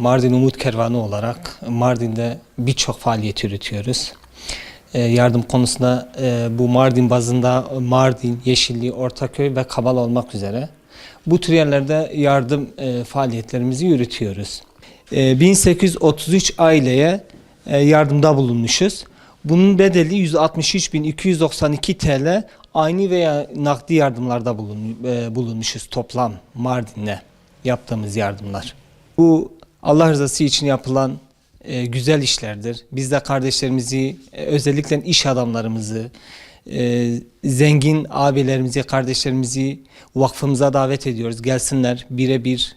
Mardin Umut Kervanı olarak Mardin'de birçok faaliyet yürütüyoruz. Yardım konusunda bu Mardin bazında Mardin, Yeşilli, Ortaköy ve Kabal olmak üzere bu tür yerlerde yardım faaliyetlerimizi yürütüyoruz. 1833 aileye yardımda bulunmuşuz. Bunun bedeli 163.292 TL, ayni veya nakdi yardımlarda bulunmuşuz toplam Mardin'e yaptığımız yardımlar. Bu Allah rızası için yapılan güzel işlerdir. Biz de kardeşlerimizi, özellikle iş adamlarımızı, zengin abilerimizi, kardeşlerimizi vakfımıza davet ediyoruz. Gelsinler birebir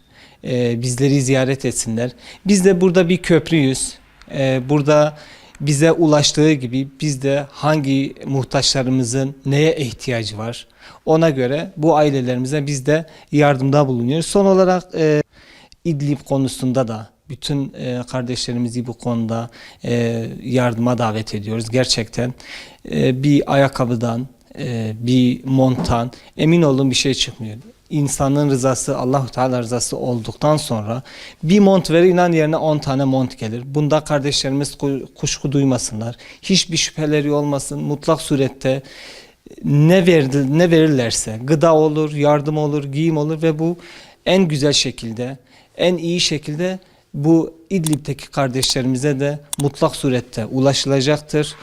bizleri ziyaret etsinler. Biz de burada bir köprüyüz. Burada bize ulaştığı gibi biz de hangi muhtaçlarımızın neye ihtiyacı var, ona göre bu ailelerimize biz de yardımda bulunuyoruz. Son olarak İdlib konusunda da bütün kardeşlerimizi bu konuda yardıma davet ediyoruz. Gerçekten bir ayakkabıdan, bir monttan emin olun bir şey çıkmıyor. İnsanın rızası, Allah-u Teala rızası olduktan sonra bir mont verir, inan yerine 10 tane mont gelir. Bunda kardeşlerimiz kuşku duymasınlar. Hiçbir şüpheleri olmasın. Mutlak surette ne verirlerse, gıda olur, yardım olur, giyim olur ve bu en güzel şekilde, en iyi şekilde bu İdlib'deki kardeşlerimize de mutlak surette ulaşılacaktır.